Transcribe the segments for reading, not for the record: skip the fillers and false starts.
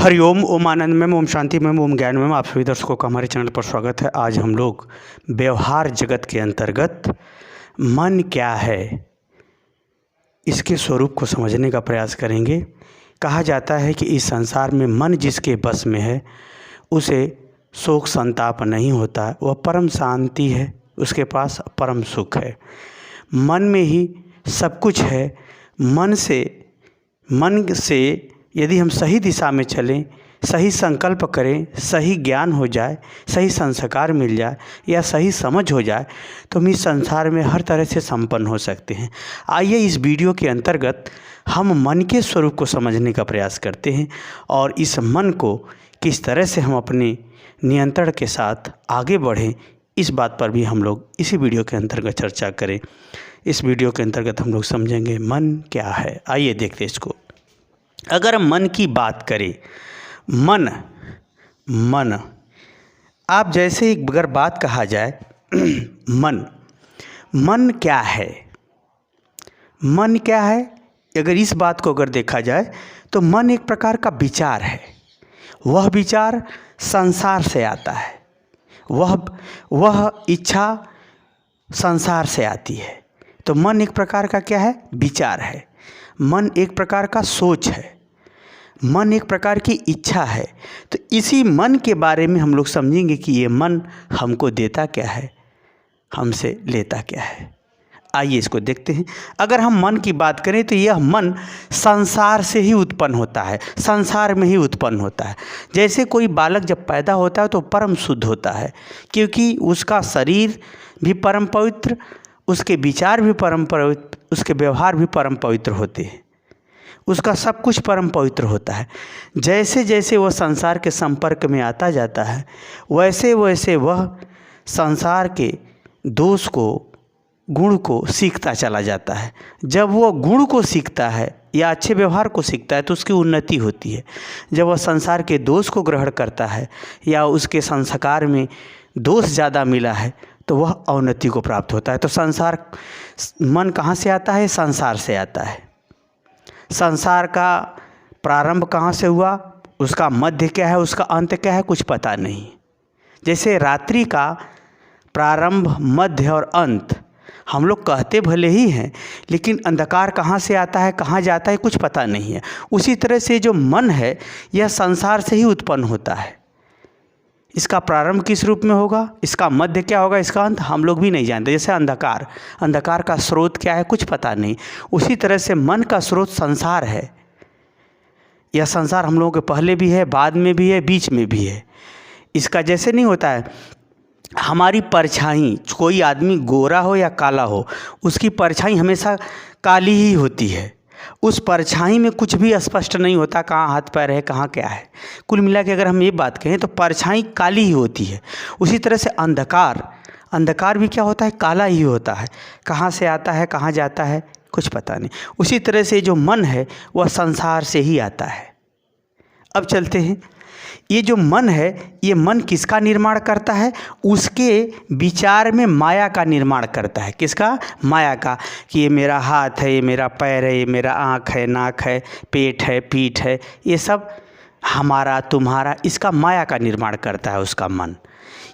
हरिओम, ओम आनंद में, ओम शांति में, ओम ज्ञान में आप सभी दर्शकों का हमारे चैनल पर स्वागत है। आज हम लोग व्यवहार जगत के अंतर्गत मन क्या है, इसके स्वरूप को समझने का प्रयास करेंगे। कहा जाता है कि इस संसार में मन जिसके बस में है उसे शोक संताप नहीं होता, वह परम शांति है, उसके पास परम सुख है। मन में ही सब कुछ है। मन से यदि हम सही दिशा में चलें, सही संकल्प करें, सही ज्ञान हो जाए, सही संस्कार मिल जाए या सही समझ हो जाए तो हम इस संसार में हर तरह से संपन्न हो सकते हैं। आइए इस वीडियो के अंतर्गत हम मन के स्वरूप को समझने का प्रयास करते हैं और इस मन को किस तरह से हम अपने नियंत्रण के साथ आगे बढ़ें, इस बात पर भी हम लोग इसी वीडियो के अंतर्गत चर्चा करें। इस वीडियो के अंतर्गत हम लोग समझेंगे मन क्या है। आइए देखते हैं इसको। अगर मन की बात करें, मन आप जैसे अगर बात कहा जाए मन क्या है, मन क्या है, अगर इस बात को अगर देखा जाए तो मन एक प्रकार का विचार है। वह विचार संसार से आता है, वह इच्छा संसार से आती है। तो मन एक प्रकार का क्या है, विचार है। मन एक प्रकार का सोच है, मन एक प्रकार की इच्छा है। तो इसी मन के बारे में हम लोग समझेंगे कि ये मन हमको देता क्या है, हमसे लेता क्या है। आइए इसको देखते हैं। अगर हम मन की बात करें तो यह मन संसार से ही उत्पन्न होता है, संसार में ही उत्पन्न होता है। जैसे कोई बालक जब पैदा होता है तो परम शुद्ध होता है, क्योंकि उसका शरीर भी परम पवित्र, उसके विचार भी परम पवित्र, उसके व्यवहार भी परम पवित्र होते हैं, उसका सब कुछ परम पवित्र होता है। जैसे जैसे वह संसार के संपर्क में आता जाता है वैसे वैसे वह संसार के दोष को, गुण को सीखता चला जाता है। जब वह गुण को सीखता है या अच्छे व्यवहार को सीखता है तो उसकी उन्नति होती है। जब वह संसार के दोष को ग्रहण करता है या उसके संस्कार में दोष ज़्यादा मिला है तो वह अवनति को प्राप्त होता है। तो मन कहाँ से आता है, संसार से आता है। संसार का प्रारंभ कहाँ से हुआ, उसका मध्य क्या है, उसका अंत क्या है, कुछ पता नहीं। जैसे रात्रि का प्रारंभ, मध्य और अंत हम लोग कहते भले ही हैं, लेकिन अंधकार कहाँ से आता है, कहाँ जाता है, कुछ पता नहीं है। उसी तरह से जो मन है यह संसार से ही उत्पन्न होता है। इसका प्रारंभ किस रूप में होगा, इसका मध्य क्या होगा, इसका अंत हम लोग भी नहीं जानते। जैसे अंधकार का स्रोत क्या है, कुछ पता नहीं। उसी तरह से मन का स्रोत संसार है। यह संसार हम लोगों के पहले भी है, बाद में भी है, बीच में भी है। इसका जैसे नहीं होता है हमारी परछाई, कोई आदमी गोरा हो या काला हो, उसकी परछाई हमेशा काली ही होती है। उस परछाई में कुछ भी स्पष्ट नहीं होता, कहाँ हाथ पैर है, कहाँ क्या है। कुल मिला के अगर हम ये बात कहें तो परछाई काली ही होती है। उसी तरह से अंधकार भी क्या होता है, काला ही होता है। कहाँ से आता है, कहाँ जाता है, कुछ पता नहीं। उसी तरह से जो मन है वह संसार से ही आता है। अब चलते हैं, ये जो मन है, ये मन किसका निर्माण करता है, उसके विचार में माया का निर्माण करता है। किसका, माया का। कि ये मेरा हाथ है, ये मेरा पैर है, ये मेरा आँख है, नाक है, पेट है, पीठ है, ये सब हमारा तुम्हारा, इसका माया का निर्माण करता है उसका मन।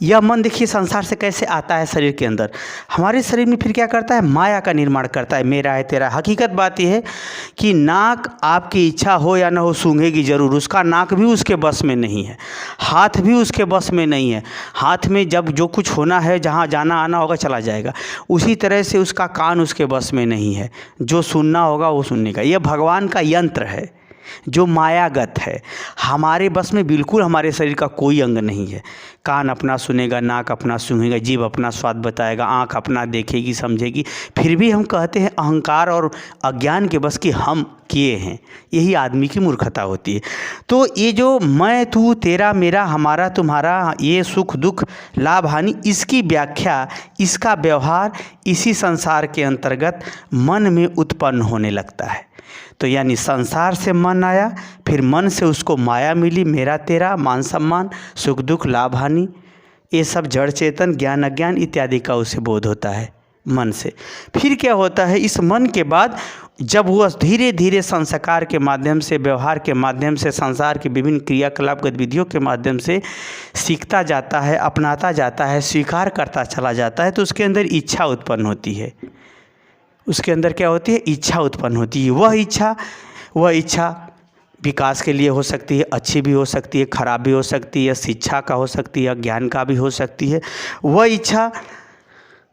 यह मन देखिए संसार से कैसे आता है शरीर के अंदर, हमारे शरीर में फिर क्या करता है, माया का निर्माण करता है। मेरा है, तेरा। हकीकत बात यह है कि नाक आपकी इच्छा हो या ना हो सूंघेगी ज़रूर, उसका नाक भी उसके बस में नहीं है, हाथ भी उसके बस में नहीं है। हाथ में जब जो कुछ होना है, जहाँ जाना आना होगा चला जाएगा। उसी तरह से उसका कान उसके बस में नहीं है, जो सुनना होगा वो सुनने का। यह भगवान का यंत्र है जो मायागत है। हमारे बस में बिल्कुल हमारे शरीर का कोई अंग नहीं है। कान अपना सुनेगा, नाक अपना सूंघेगा, जीभ अपना स्वाद बताएगा, आँख अपना देखेगी, समझेगी, फिर भी हम कहते हैं अहंकार और अज्ञान के बस की हम किए हैं। यही आदमी की मूर्खता होती है। तो ये जो मैं, तू, तेरा, मेरा, हमारा, तुम्हारा, ये सुख दुख, लाभ हानि, इसकी व्याख्या, इसका व्यवहार इसी संसार के अंतर्गत मन में उत्पन्न होने लगता है। तो यानी संसार से मन आया, फिर मन से उसको माया मिली, मेरा तेरा, मान सम्मान, सुख दुख, लाभ हानि, ये सब जड़ चेतन, ज्ञान अज्ञान इत्यादि का उसे बोध होता है। मन से। फिर क्या होता है, इस मन के बाद जब वह धीरे धीरे संस्कार के माध्यम से, व्यवहार के माध्यम से, संसार के विभिन्न क्रियाकलाप गतिविधियों के माध्यम से सीखता जाता है, अपनाता जाता है, स्वीकार करता चला जाता है, तो उसके अंदर इच्छा उत्पन्न होती है। उसके अंदर क्या होती है, इच्छा उत्पन्न होती है। वह इच्छा विकास के लिए हो सकती है, अच्छी भी हो सकती है, खराब भी हो सकती है, शिक्षा का हो सकती है, ज्ञान का भी हो सकती है। वह इच्छा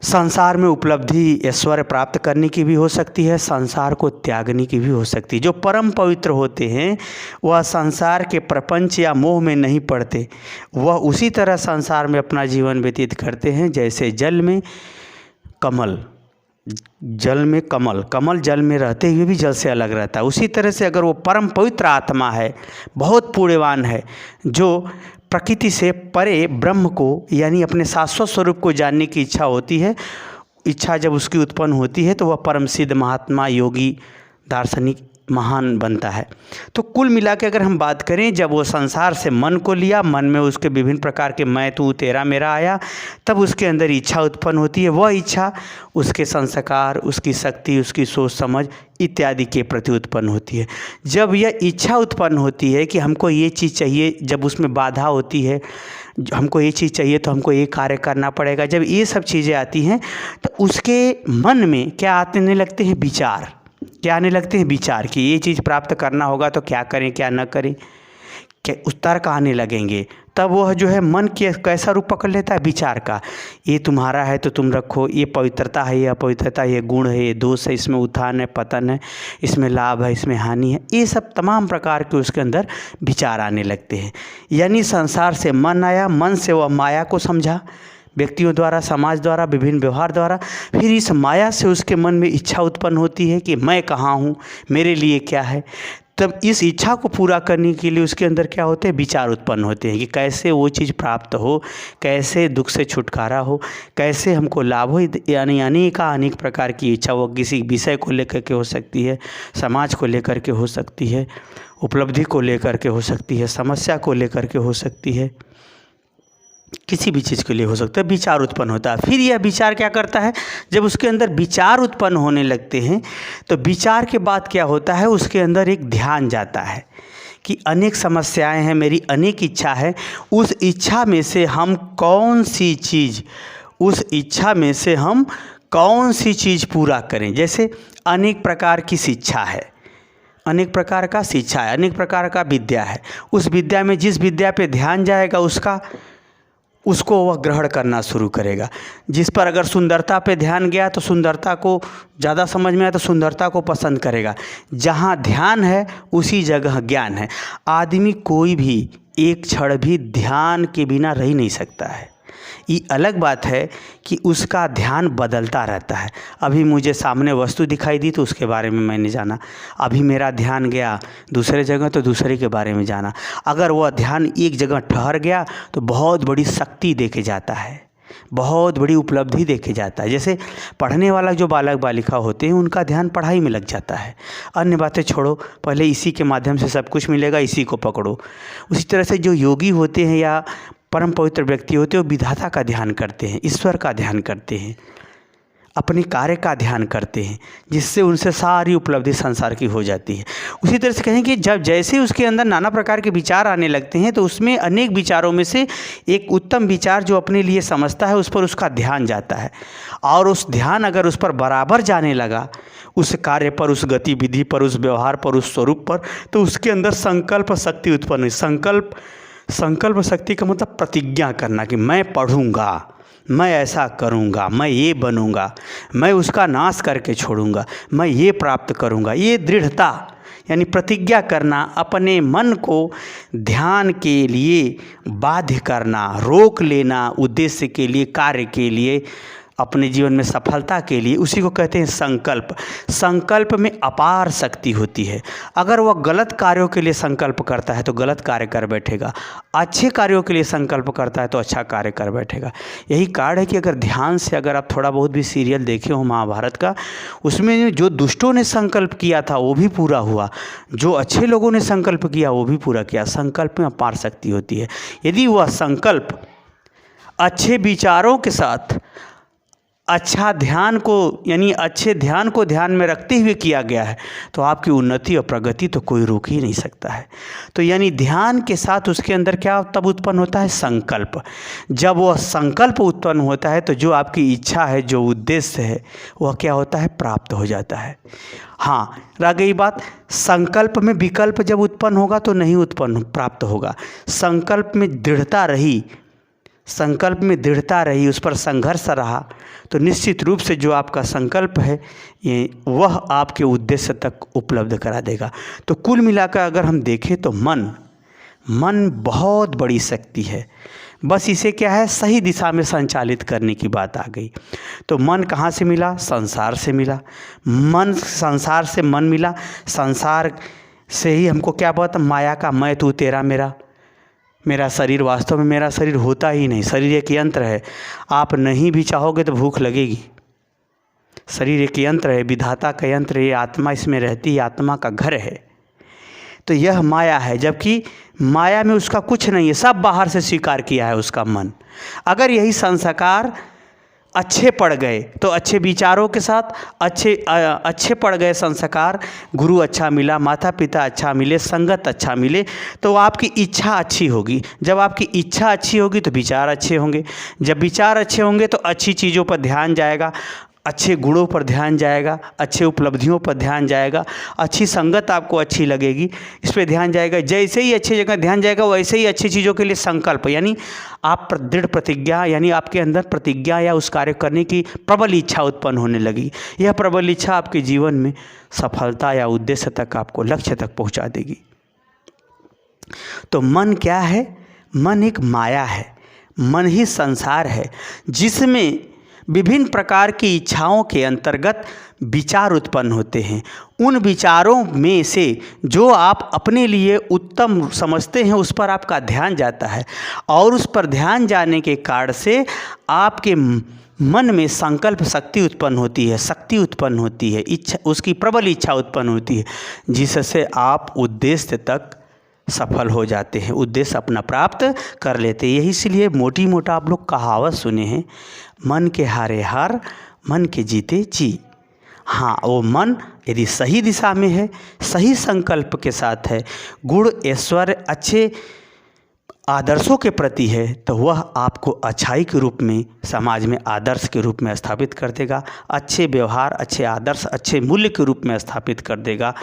संसार में उपलब्धि, ऐश्वर्य प्राप्त करने की भी हो सकती है, संसार को त्यागने की भी हो सकती है। जो परम पवित्र होते हैं वह संसार के प्रपंच या मोह में नहीं पड़ते, वह उसी तरह संसार में अपना जीवन व्यतीत करते हैं जैसे जल में कमल जल में रहते हुए भी जल से अलग रहता है। उसी तरह से अगर वो परम पवित्र आत्मा है, बहुत पुण्यवान है, जो प्रकृति से परे ब्रह्म को यानी अपने शाश्वत स्वरूप को जानने की इच्छा होती है, इच्छा जब उसकी उत्पन्न होती है तो वह परम सिद्ध महात्मा, योगी, दार्शनिक, महान बनता है। तो कुल मिला के अगर हम बात करें, जब वो संसार से मन को लिया, मन में उसके विभिन्न प्रकार के मैं, तू, तेरा, मेरा आया, तब उसके अंदर इच्छा उत्पन्न होती है। वह इच्छा उसके संस्कार, उसकी शक्ति, उसकी सोच समझ इत्यादि के प्रति उत्पन्न होती है। जब यह इच्छा उत्पन्न होती है कि हमको ये चीज़ चाहिए, जब उसमें बाधा होती है, हमको ये चीज़ चाहिए तो हमको ये कार्य करना पड़ेगा, जब ये सब चीज़ें आती हैं तो उसके मन में क्या आने लगते हैं, विचार। क्या आने लगते हैं, विचार कि ये चीज़ प्राप्त करना होगा तो क्या करें, क्या न करें, क्या उस तर्क आने लगेंगे। तब वह जो है मन के कैसा रूप पकड़ लेता है, विचार का। ये तुम्हारा है तो तुम रखो, ये पवित्रता है, ये अपवित्रता, ये गुण है, ये दोष है, इसमें उत्थान है, पतन है, इसमें लाभ है, इसमें हानि है, ये सब तमाम प्रकार के उसके अंदर विचार आने लगते हैं। यानी संसार से मन आया, मन से वह माया को समझा, व्यक्तियों द्वारा, समाज द्वारा, विभिन्न व्यवहार द्वारा। फिर इस माया से उसके मन में इच्छा उत्पन्न होती है कि मैं कहाँ हूँ, मेरे लिए क्या है। तब इस इच्छा को पूरा करने के लिए उसके अंदर क्या होते हैं, विचार उत्पन्न होते हैं कि कैसे वो चीज़ प्राप्त हो, कैसे दुख से छुटकारा हो, कैसे हमको लाभ हो। यानी अनेक प्रकार की इच्छा, वो किसी विषय को लेकर के हो सकती है, समाज को लेकर के हो सकती है, उपलब्धि को लेकर के हो सकती है, समस्या को लेकर के हो सकती है, किसी भी चीज़ के लिए हो सकता है। विचार उत्पन्न होता है। फिर यह विचार क्या करता है, जब उसके अंदर विचार उत्पन्न होने लगते हैं तो विचार के बाद क्या होता है, उसके अंदर एक ध्यान जाता है कि अनेक समस्याएं हैं, मेरी अनेक इच्छा है, उस इच्छा में से हम कौन सी चीज़ पूरा करें। जैसे अनेक प्रकार की शिक्षा है, अनेक प्रकार का शिक्षा है, अनेक प्रकार का विद्या है। उस विद्या में जिस विद्या पे ध्यान जाएगा उसको वह ग्रहण करना शुरू करेगा। जिस पर अगर सुंदरता पे ध्यान गया तो सुंदरता को ज़्यादा समझ में आया तो सुंदरता को पसंद करेगा। जहाँ ध्यान है उसी जगह ज्ञान है। आदमी कोई भी एक क्षण भी ध्यान के बिना रह नहीं सकता है। ये अलग बात है कि उसका ध्यान बदलता रहता है। अभी मुझे सामने वस्तु दिखाई दी तो उसके बारे में मैंने जाना, अभी मेरा ध्यान गया दूसरे जगह तो दूसरे के बारे में जाना। अगर वह ध्यान एक जगह ठहर गया तो बहुत बड़ी शक्ति देके जाता है, बहुत बड़ी उपलब्धि देके जाता है। जैसे पढ़ने वाला जो बालक बालिका होते हैं उनका ध्यान पढ़ाई में लग जाता है, अन्य बातें छोड़ो, पहले इसी के माध्यम से सब कुछ मिलेगा, इसी को पकड़ो। उसी तरह से जो योगी होते हैं या परम पवित्र व्यक्ति होते हैं वो विधाता का ध्यान करते हैं, ईश्वर का ध्यान करते हैं, अपने कार्य का ध्यान करते हैं, जिससे उनसे सारी उपलब्धि संसार की हो जाती है। उसी तरह से कहें कि जब जैसे उसके अंदर नाना प्रकार के विचार आने लगते हैं तो उसमें अनेक विचारों में से एक उत्तम विचार जो अपने लिए समझता है उस पर उसका ध्यान जाता है। और उस ध्यान अगर उस पर बराबर जाने लगा, उस कार्य पर, उस गतिविधि पर, उस व्यवहार पर, उस स्वरूप पर, तो उसके अंदर संकल्प शक्ति उत्पन्न हुई। संकल्प शक्ति का मतलब प्रतिज्ञा करना कि मैं पढ़ूंगा, मैं ऐसा करूंगा, मैं ये बनूंगा, मैं उसका नाश करके छोड़ूंगा, मैं ये प्राप्त करूंगा। ये दृढ़ता यानी प्रतिज्ञा करना, अपने मन को ध्यान के लिए बाध्य करना, रोक लेना, उद्देश्य के लिए, कार्य के लिए, अपने जीवन में सफलता के लिए, उसी को कहते हैं संकल्प। संकल्प में अपार शक्ति होती है। अगर वह गलत कार्यों के लिए संकल्प करता है तो गलत कार्य कर बैठेगा, अच्छे कार्यों के लिए संकल्प करता है तो अच्छा कार्य कर बैठेगा। यही कारण है कि अगर ध्यान से अगर आप थोड़ा बहुत भी सीरियल देखे हो महाभारत का, उसमें जो दुष्टों ने संकल्प किया था वो भी पूरा हुआ, जो अच्छे लोगों ने संकल्प किया वो भी पूरा किया। संकल्प में अपार शक्ति होती है। यदि वह संकल्प अच्छे विचारों के साथ, अच्छा ध्यान को यानी अच्छे ध्यान को ध्यान में रखते हुए किया गया है तो आपकी उन्नति और प्रगति तो कोई रोक ही नहीं सकता है। तो यानी ध्यान के साथ उसके अंदर क्या तब उत्पन्न होता है? संकल्प। जब वह संकल्प उत्पन्न होता है तो जो आपकी इच्छा है, जो उद्देश्य है, वह क्या होता है? प्राप्त हो जाता है। हाँ, रह गई बात, संकल्प में विकल्प जब उत्पन्न होगा तो नहीं उत्पन्न प्राप्त होगा। संकल्प में दृढ़ता रही, संकल्प में दृढ़ता रही, उस पर संघर्ष रहा तो निश्चित रूप से जो आपका संकल्प है ये वह आपके उद्देश्य तक उपलब्ध करा देगा। तो कुल मिलाकर अगर हम देखें तो मन बहुत बड़ी शक्ति है। बस इसे क्या है? सही दिशा में संचालित करने की बात आ गई। तो मन कहाँ से मिला? संसार से मिला। संसार से मन मिला, संसार से ही हमको क्या पता? माया का मैं तू तेरा मेरा शरीर वास्तव में मेरा शरीर होता ही नहीं। शरीर एक यंत्र है, आप नहीं भी चाहोगे तो भूख लगेगी। शरीर एक यंत्र है, विधाता का यंत्र, ये आत्मा इसमें रहती है, आत्मा का घर है। तो यह माया है, जबकि माया में उसका कुछ नहीं है, सब बाहर से स्वीकार किया है उसका मन। अगर यही संस्कार अच्छे पड़ गए तो अच्छे विचारों के साथ अच्छे पड़ गए संस्कार, गुरु अच्छा मिला, माता पिता अच्छा मिले, संगत अच्छा मिले, तो आपकी इच्छा अच्छी होगी। जब आपकी इच्छा अच्छी होगी तो विचार अच्छे होंगे। जब विचार अच्छे होंगे तो अच्छी चीज़ों पर ध्यान जाएगा, अच्छे गुणों पर ध्यान जाएगा, अच्छे उपलब्धियों पर ध्यान जाएगा, अच्छी संगत आपको अच्छी लगेगी, इस पर ध्यान जाएगा। जैसे ही अच्छी जगह ध्यान जाएगा वैसे ही अच्छी चीज़ों के लिए संकल्प, यानी आप दृढ़ प्रतिज्ञा, यानी आपके अंदर प्रतिज्ञा या उस कार्य करने की प्रबल इच्छा उत्पन्न होने लगी। यह प्रबल इच्छा आपके जीवन में सफलता या उद्देश्य तक, आपको लक्ष्य तक पहुँचा देगी। तो मन क्या है? मन एक माया है, मन ही संसार है जिसमें विभिन्न प्रकार की इच्छाओं के अंतर्गत विचार उत्पन्न होते हैं। उन विचारों में से जो आप अपने लिए उत्तम समझते हैं उस पर आपका ध्यान जाता है, और उस पर ध्यान जाने के कारण से आपके मन में संकल्प शक्ति उत्पन्न होती है, शक्ति उत्पन्न होती है, इच्छा, उसकी प्रबल इच्छा उत्पन्न होती है, जिससे आप उद्देश्य तक सफल हो जाते हैं, उद्देश्य अपना प्राप्त कर लेते हैं। यही इसलिए मोटी मोटा आप लोग कहावत सुने हैं, मन के हारे हार, मन के जीते जी। हाँ, वो मन यदि सही दिशा में है, सही संकल्प के साथ है, गुण ऐश्वर्य अच्छे आदर्शों के प्रति है, तो वह आपको अच्छाई के रूप में समाज में आदर्श के रूप में स्थापित कर देगा, अच्छे व्यवहार, अच्छे आदर्श, अच्छे मूल्य के रूप में स्थापित कर देगा,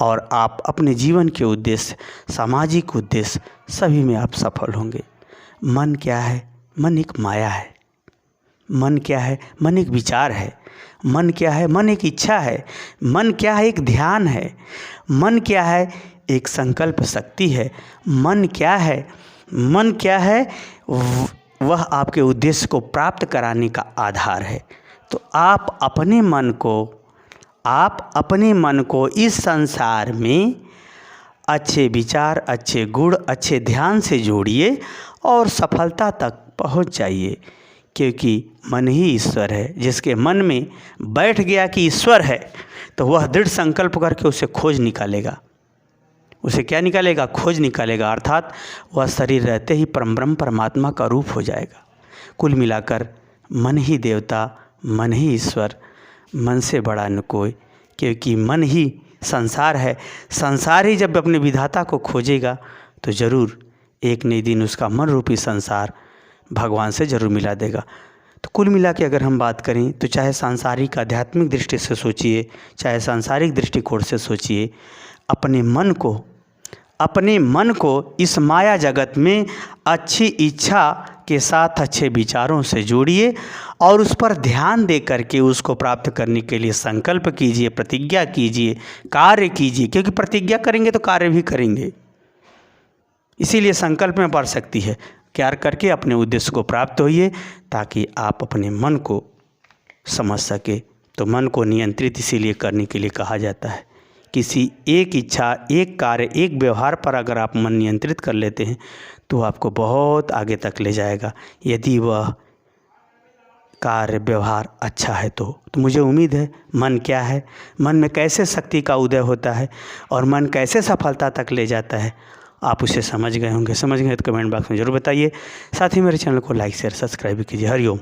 और आप अपने जीवन के उद्देश्य, सामाजिक उद्देश्य सभी में आप सफल होंगे। मन क्या है? मन एक माया है। मन क्या है? मन एक विचार है। मन क्या है? मन एक इच्छा है। मन क्या है? एक ध्यान है। मन क्या है? एक संकल्प शक्ति है। मन क्या है? मन क्या है? वह आपके उद्देश्य को प्राप्त कराने का आधार है। तो आप अपने मन को इस संसार में अच्छे विचार, अच्छे गुण, अच्छे ध्यान से जोड़िए और सफलता तक पहुंच जाइए, क्योंकि मन ही ईश्वर है। जिसके मन में बैठ गया कि ईश्वर है तो वह दृढ़ संकल्प करके उसे खोज निकालेगा। उसे क्या निकालेगा? खोज निकालेगा, अर्थात वह शरीर रहते ही परमब्रह्म परमात्मा का रूप हो जाएगा। कुल मिलाकर मन ही देवता, मन ही ईश्वर, मन से बड़ा न कोई, क्योंकि मन ही संसार है। संसार ही जब अपने विधाता को खोजेगा तो ज़रूर एक नई दिन उसका मन रूपी संसार भगवान से ज़रूर मिला देगा। तो कुल मिला के अगर हम बात करें तो चाहे सांसारिक आध्यात्मिक दृष्टि से सोचिए, चाहे सांसारिक दृष्टिकोण से सोचिए, अपने मन को इस माया जगत में अच्छी इच्छा के साथ अच्छे विचारों से जोड़िए और उस पर ध्यान दे करके उसको प्राप्त करने के लिए संकल्प कीजिए, प्रतिज्ञा कीजिए, कार्य कीजिए, क्योंकि प्रतिज्ञा करेंगे तो कार्य भी करेंगे। इसीलिए संकल्प में बढ़ सकती है। कार्य करके अपने उद्देश्य को प्राप्त होइए ताकि आप अपने मन को समझ सके। तो मन को नियंत्रित इसीलिए करने के लिए कहा जाता है। किसी एक इच्छा, एक कार्य, एक व्यवहार पर अगर आप मन नियंत्रित कर लेते हैं तो आपको बहुत आगे तक ले जाएगा, यदि वह कार्य व्यवहार अच्छा है तो मुझे उम्मीद है मन क्या है, मन में कैसे शक्ति का उदय होता है और मन कैसे सफलता तक ले जाता है, आप उसे समझ गए होंगे। समझ गए तो कमेंट बॉक्स में ज़रूर बताइए। साथ ही मेरे चैनल को लाइक शेयर सब्सक्राइब कीजिए। हरिओम।